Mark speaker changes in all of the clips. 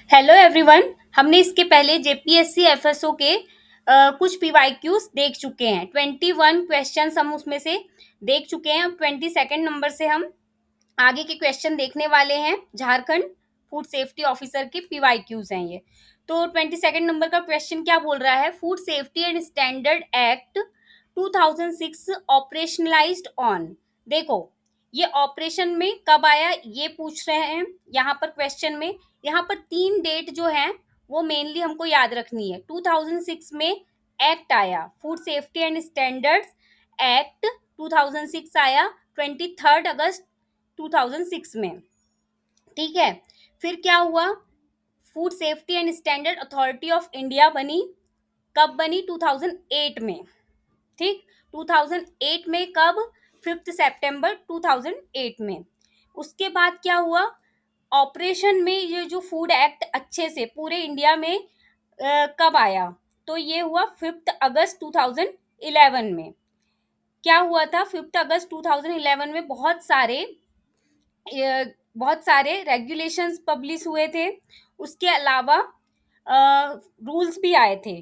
Speaker 1: Hello everyone. हमने इसके पहले जेपीएससी एफएसओ के कुछ पीवाईक्यूज देख चुके हैं। 21 क्वेश्चंस हम उसमें से देख चुके हैं। अब 22nd नंबर से हम आगे के क्वेश्चन देखने वाले हैं। झारखंड फूड सेफ्टी ऑफिसर के पीवाईक्यूज हैं ये। तो 22nd नंबर का क्वेश्चन क्या बोल रहा है? Food safety and standard act 2006 operationalised on. देखो, ये ऑपरेशन में कब आया ये पूछ रहे हैं यहाँ पर क्वेश्चन में। यहाँ पर 3 डेट जो है वो मेनली हमको याद रखनी है। 2006 में एक्ट आया, food safety and standards act 2006 आया 23 अगस्त 2006 में। ठीक है, फिर क्या हुआ? Food safety and standard authority of India बनी। कब बनी? 2008 में। ठीक, 2008 में कब? 5 सितंबर 2008 में। उसके बाद क्या हुआ? ऑपरेशन में ये जो फूड एक्ट अच्छे से पूरे इंडिया में कब आया? तो ये हुआ 5 अगस्त 2011 में। क्या हुआ था? 5 अगस्त 2011 में बहुत सारे रेगुलेशंस पब्लिश हुए थे। उसके अलावा रूल्स भी आए थे।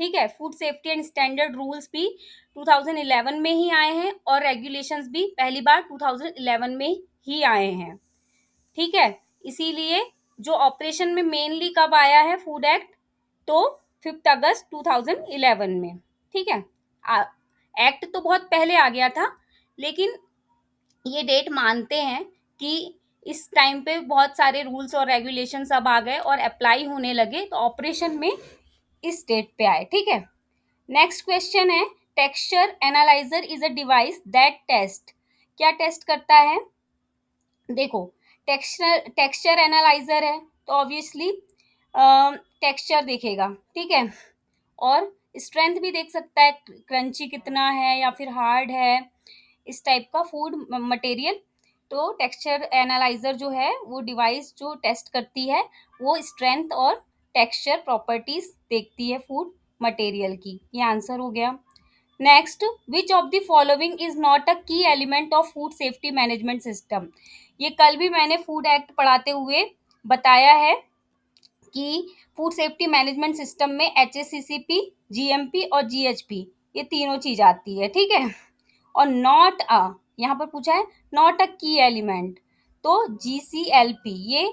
Speaker 1: ठीक है, food safety and standard rules भी 2011 में ही आए हैं और रेगुलेशंस भी पहली बार 2011 में ही आए हैं। ठीक है, इसीलिए जो ऑपरेशन में मेनली कब आया है फूड एक्ट? तो 5 अगस्त 2011 में। ठीक है, एक्ट तो बहुत पहले आ गया था, लेकिन ये डेट मानते हैं कि इस टाइम पे बहुत सारे रूल्स और रेगुलेशन सब आ गए और अप्लाई होने लगे, तो ऑपरेशन में इस डेट पे आए। ठीक है, नेक्स्ट क्वेश्चन है, texture analyser is a device that test. क्या टेस्ट करता है? देखो, टेक्सचर एनालाइजर है तो ऑब्वियसली टेक्सचर देखेगा। ठीक है, और स्ट्रेंथ भी देख सकता है, क्रंची कितना है या फिर हार्ड है, इस टाइप का फूड मटेरियल। तो टेक्सचर एनालाइजर जो है वो डिवाइस जो टेस्ट करती है वो स्ट्रेंथ और टेक्सचर प्रॉपर्टीज देखती है फूड मटेरियल की। ये आंसर हो गया। Next, which of the following is not a key element of food safety management system. ये कल भी मैंने फूड एक्ट पढ़ाते हुए बताया है कि फूड सेफ्टी मैनेजमेंट सिस्टम में HACCP, GMP और GHP ये तीनों चीज आती है। ठीक है, और नॉट अ, यहाँ पर पूछा है नॉट अ की एलिमेंट, तो GCLP ये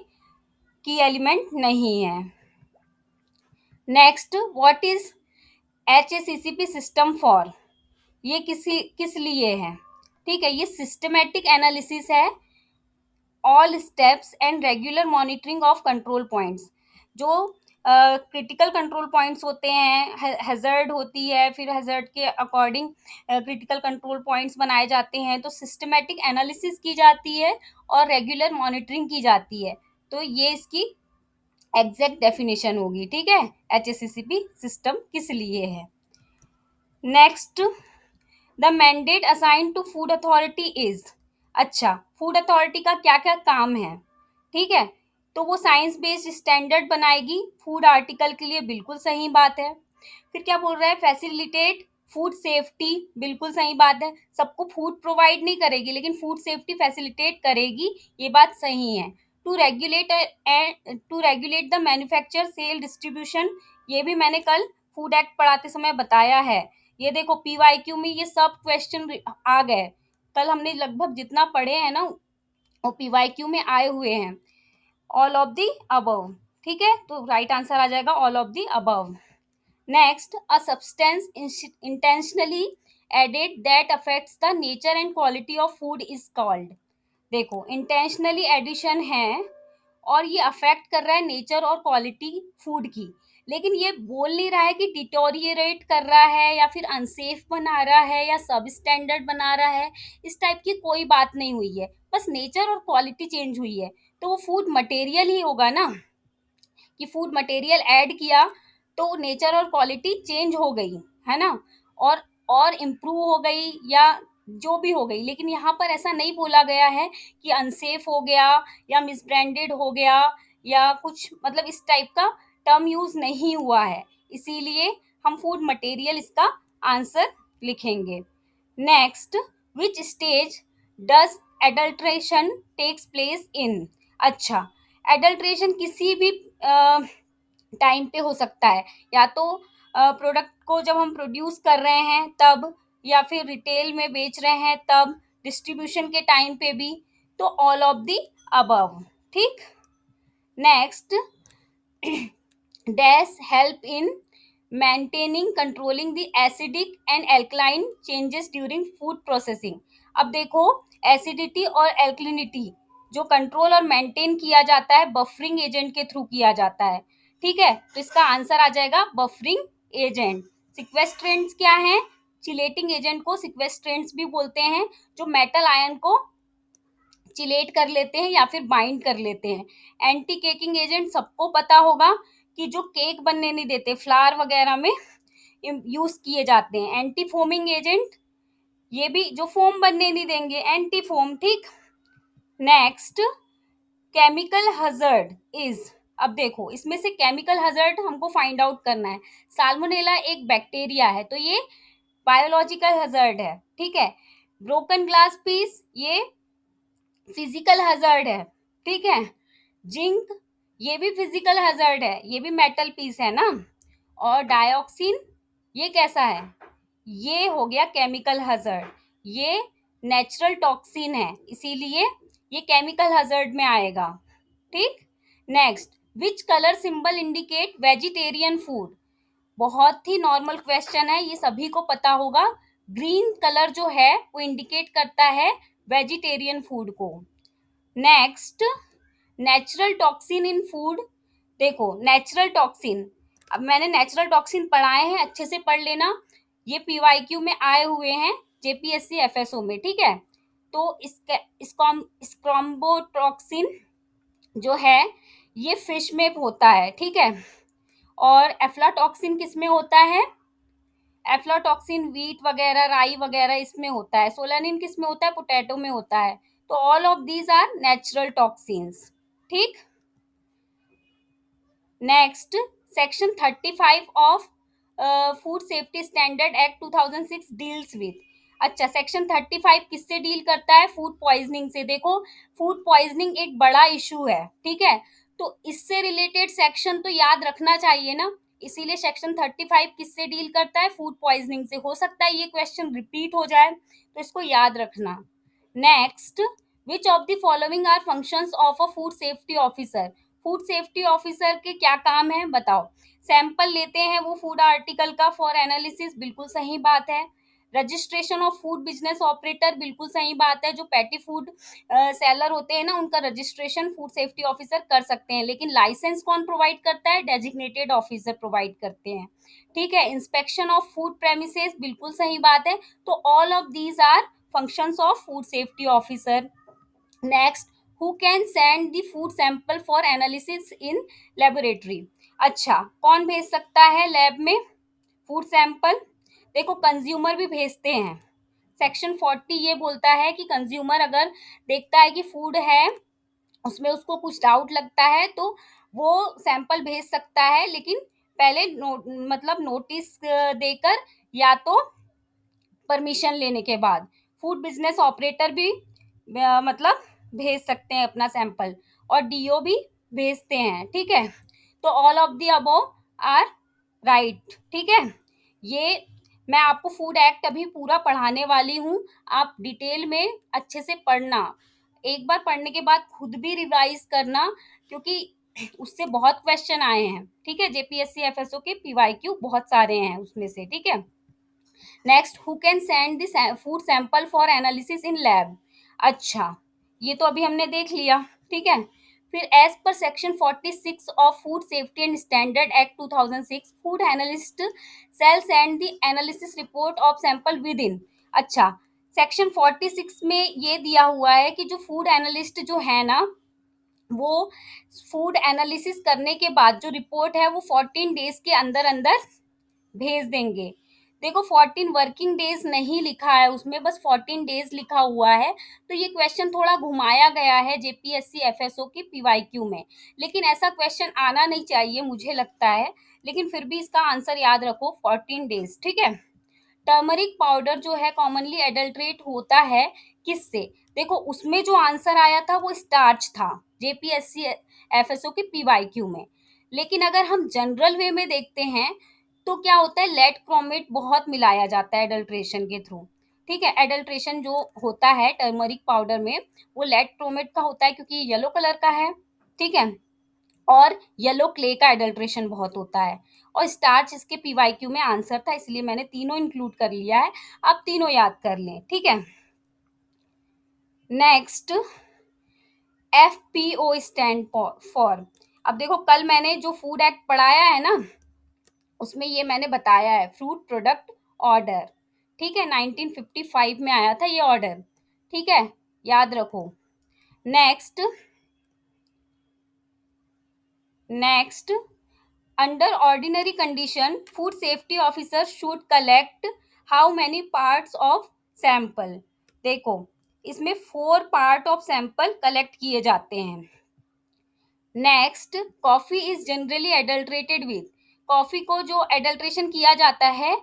Speaker 1: की एलिमेंट नहीं है। Next, what is HACCP system for? ये किस लिए है? ठीक है, ये सिस्टमेटिक एनालिसिस है, all steps and regular monitoring of control points. जो क्रिटिकल कंट्रोल पॉइंट्स होते हैं, हैजर्ड होती है, फिर हैजर्ड के अकॉर्डिंग क्रिटिकल कंट्रोल पॉइंट्स बनाए जाते हैं, तो सिस्टमेटिक एनालिसिस की जाती है और रेगुलर मॉनिटरिंग की जाती है। तो ये इसकी एग्जैक्ट डेफिनेशन होगी। ठीक है, HACCP सिस्टम किस लिए है। Next, the mandate assign to food authority is. अच्छा, फूड अथॉरिटी का क्या क्या काम है? ठीक है, तो वो साइंस बेस्ड स्टैंडर्ड बनाएगी फूड आर्टिकल के लिए, बिल्कुल सही बात है। फिर क्या बोल रहा है? फैसिलिटेट फूड सेफ्टी, बिल्कुल सही बात है। सबको फूड प्रोवाइड नहीं करेगी लेकिन फूड सेफ्टी फैसिलिटेट करेगी, ये बात सही है। To regulate the manufacture sale distribution, ये भी मैंने कल फूड एक्ट पढ़ाते समय बताया है। ये देखो, पीवाईक्यू में ये सब क्वेश्चन आ गए। कल हमने लगभग जितना पढ़े हैं ना वो पीवाईक्यू में आए हुए हैं। All of the above. ठीक है, तो राइट आंसर आ जाएगा all of the above. Next, a substance intentionally added that affects the nature and quality of food is called. देखो, इंटेंशनली एडिशन है और ये अफेक्ट कर रहा है नेचर और क्वालिटी फूड की, लेकिन ये बोल नहीं रहा है कि डिटोरिएट कर रहा है या फिर अनसेफ बना रहा है या सब स्टैंडर्ड बना रहा है। इस टाइप की कोई बात नहीं हुई है, बस नेचर और क्वालिटी चेंज हुई है। तो वो फूड मटेरियल ही होगा ना, कि फूड मटेरियल ऐड किया तो नेचर और क्वालिटी चेंज हो गई है ना, और इम्प्रूव हो गई या जो भी हो गई। लेकिन यहाँ पर ऐसा नहीं बोला गया है कि अनसेफ हो गया या मिसब्रांडेड हो गया या कुछ, मतलब इस टाइप का टर्म यूज नहीं हुआ है, इसीलिए हम फूड मटेरियल इसका आंसर लिखेंगे। Next, which stage does adulteration takes place in. अच्छा, एडल्ट्रेशन किसी भी टाइम पे हो सकता है, या तो प्रोडक्ट को जब हम प्रोड्यूस कर रहे हैं तब, या फिर रिटेल में बेच रहे हैं तब, डिस्ट्रीब्यूशन के टाइम पे भी, तो ऑल ऑफ द अबव। ठीक, next, dash help in maintaining controlling the acidic and alkaline changes during food processing. अब देखो, एसिडिटी और एल्कलिनिटी जो कंट्रोल और मेंटेन किया जाता है बफरिंग एजेंट के थ्रू किया जाता है। ठीक है, तो इसका आंसर आ जाएगा बफरिंग एजेंट। सिक्वेस्ट्रेंट्स क्या है? चिलेटिंग एजेंट को सिक्वेस्ट्रेंट्स भी बोलते हैं, जो मेटल आयन को चिलेट कर लेते हैं या फिर बाइंड कर लेते हैं। एंटी केकिंग एजेंट सबको पता होगा कि जो केक बनने नहीं देते, फ्लावर वगैरह में यूज किए जाते हैं। एंटी फोमिंग एजेंट, ये भी जो फोम बनने नहीं देंगे, एंटी फोम। ठीक, नेक्स्ट, केमिकल हजर्ड इज। अब देखो, इसमें से केमिकल हजर्ड हमको फाइंड आउट करना है। साल्मोनेला एक बैक्टीरिया है, तो ये बायोलॉजिकल हजर्ड है। ठीक है, ब्रोकन ग्लास पीस ये फिजिकल हजर्ड है। ठीक है, जिंक ये भी फिजिकल हजर्ड है, ये भी मेटल पीस है ना। और डायोक्सिन ये कैसा है? ये हो गया केमिकल हजर्ड, ये नेचुरल टॉक्सिन है, इसीलिए ये केमिकल हजर्ड में आएगा। ठीक, next, which colour symbol indicate vegetarian food? बहुत ही नॉर्मल क्वेश्चन है, ये सभी को पता होगा। ग्रीन कलर जो है वो इंडिकेट करता है वेजिटेरियन फूड को। नेक्स्ट, नेचुरल टॉक्सिन इन फूड। देखो, नेचुरल टॉक्सिन, अब मैंने नेचुरल टॉक्सिन पढ़ाए हैं, अच्छे से पढ़ लेना, ये पीवाईक्यू में आए हुए हैं, जेपीएससी एफएसओ में। ठीक है, तो स्क्रॉम्बोटॉक्सिन जो है ये फिश में होता है। ठीक है, और एफ्लाटॉक्सिन किस में होता है? एफ्लाटॉक्सिन वीट वगैरह, राई वगैरह इसमें होता है। सोलानिन किस में होता है? पोटैटो में होता है। तो all of these are natural toxins. ठीक, next, section 35 of food safety standard act 2006 deals with. अच्छा, सेक्शन 35 किससे डील करता है? फूड पॉइजनिंग से। देखो, फूड पॉइजनिंग एक बड़ा इशू है। ठीक है, तो इससे रिलेटेड सेक्शन तो याद रखना चाहिए ना, इसीलिए सेक्शन 35 किससे डील करता है? फूड पॉइजनिंग से। हो सकता है ये क्वेश्चन रिपीट हो जाए, तो इसको याद रखना। Next, which of the following are functions of a food safety officer? Food safety officer के क्या काम है बताओ? सैंपल लेते हैं वो फूड आर्टिकल का फॉर एनालिसिस, बिल्कुल सही बात है। Registration of food business operator, बिल्कुल सही बात है। जो पैटी फूड सेलर होते हैं ना, उनका रजिस्ट्रेशन फूड सेफ्टी ऑफिसर कर सकते हैं, लेकिन लाइसेंस कौन प्रोवाइड करता है? डेजिग्नेटेड ऑफिसर प्रोवाइड करते हैं। ठीक है, इंस्पेक्शन ऑफ फूड प्रेमिसेस, बिल्कुल सही बात है। तो all of these are functions of food safety officer. Next, who can send the food sample for analysis in laboratory? अच्छा, कौन भेज सकता है लैब में फूड सैंपल? देखो, कंज्यूमर भी भेजते हैं। सेक्शन 40 ये बोलता है कि कंज्यूमर अगर देखता है कि फूड है, उसमें उसको कुछ डाउट लगता है, तो वो सैंपल भेज सकता है, लेकिन पहले मतलब नोटिस देकर, या तो परमिशन लेने के बाद। फूड बिजनेस ऑपरेटर भी मतलब भेज सकते हैं अपना सैंपल, और डीओ भी भेजते हैं। ठीक है, तो all of the above are right. ठीक है, ये मैं आपको फूड एक्ट अभी पूरा पढ़ाने वाली हूँ, आप डिटेल में अच्छे से पढ़ना। एक बार पढ़ने के बाद खुद भी रिवाइज करना, क्योंकि उससे बहुत क्वेश्चन आए हैं। ठीक है, जेपीएससी एफएसओ के पीवाईक्यू बहुत सारे हैं उसमें से। ठीक है, next, who can send the food sample for analysis in lab? अच्छा, ये तो अभी हमने देख लिया। ठीक है, फिर as per section 46 of food safety and standard act 2006 food analyst shall send the analysis report of sample within. अच्छा, सेक्शन 46 में ये दिया हुआ है कि जो फूड एनालिस्ट जो है ना, वो फूड एनालिसिस करने के बाद जो रिपोर्ट है वो 14 डेज के अंदर अंदर भेज देंगे। देखो, 14 वर्किंग डेज नहीं लिखा है उसमें, बस 14 डेज लिखा हुआ है। तो ये क्वेश्चन थोड़ा घुमाया गया है जेपीएससी एफएसओ के पीवाईक्यू में, लेकिन ऐसा क्वेश्चन आना नहीं चाहिए मुझे लगता है, लेकिन फिर भी इसका आंसर याद रखो 14 डेज। ठीक है, टर्मरिक पाउडर जो है कॉमनली एडल्ट्रेट होता है किससे? देखो, उसमें जो आंसर आया था वो स्टार्च था, जेपीएससी एफएसओ के पीवाईक्यू में। लेकिन अगर हम जनरल वे में देखते हैं तो क्या होता है, लेड क्रोमेट बहुत मिलाया जाता है एडल्ट्रेशन के थ्रू। ठीक है, एडल्ट्रेशन जो होता है टर्मरिक पाउडर में वो लेड क्रोमेट का होता है क्योंकि ये येलो कलर का है। ठीक है, और येलो क्ले का एडल्ट्रेशन बहुत होता है। और स्टार्च इसके पीवाईक्यू में आंसर था, इसलिए मैंने तीनों इंक्लूड कर लिया है। आप तीनों याद कर लें। ठीक है, नेक्स्ट FPO स्टैंड फॉर। अब देखो, कल मैंने जो फूड एक्ट पढ़ाया है ना, उसमें ये मैंने बताया है, फ्रूट प्रोडक्ट ऑर्डर। ठीक है, 1955 में आया था ये ऑर्डर। ठीक है, याद रखो। Next under ordinary condition food safety officer should collect how many parts of sample. देखो, इसमें 4 पार्ट ऑफ सैंपल कलेक्ट किए जाते हैं। Next, coffee is generally adulterated with. Coffee को जो एडल्ट्रेशन किया जाता है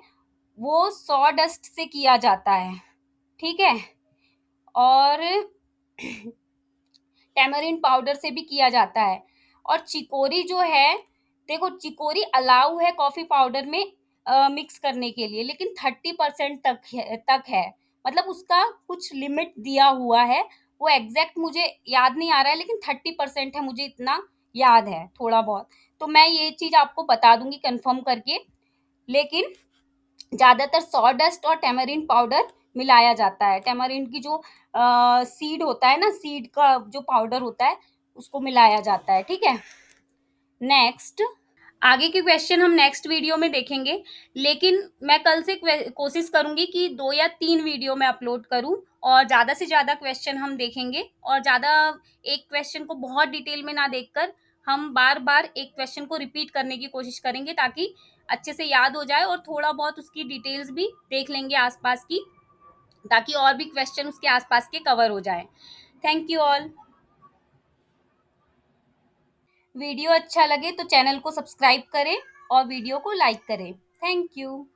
Speaker 1: वो सॉडस्ट से किया जाता है। ठीक है, और टैमरिन पाउडर से भी किया जाता है। और चिकोरी जो है, देखो चिकोरी अलाउ है कॉफी पाउडर में मिक्स करने के लिए, लेकिन 30% तक है। मतलब उसका कुछ लिमिट दिया हुआ है, वो एग्जैक्ट मुझे याद नहीं आ रहा है, लेकिन 30% है, मुझे इतना याद है थोड़ा बहुत। तो मैं ये चीज आपको बता दूंगी कंफर्म करके। लेकिन ज्यादातर सॉडस्ट और टैमरिन पाउडर मिलाया जाता है। टैमरिन की जो सीड होता है ना, सीड का जो पाउडर होता है उसको मिलाया जाता है। ठीक है, नेक्स्ट आगे के क्वेश्चन हम नेक्स्ट वीडियो में देखेंगे, लेकिन मैं कल से कोशिश करूंगी कि 2 या 3 वीडियो में अपलोड करूं, और ज़्यादा से ज़्यादा क्वेश्चन हम देखेंगे। और ज़्यादा एक क्वेश्चन को बहुत डिटेल में ना देखकर हम बार बार एक क्वेश्चन को रिपीट करने की कोशिश करेंगे, ताकि अच्छे से याद हो जाए, और थोड़ा बहुत उसकी डिटेल्स भी देख लेंगे आसपास की, ताकि और भी क्वेश्चन उसके आसपास के कवर हो जाए। Thank you all. वीडियो अच्छा लगे तो चैनल को सब्सक्राइब करें और वीडियो को लाइक करें। Thank you.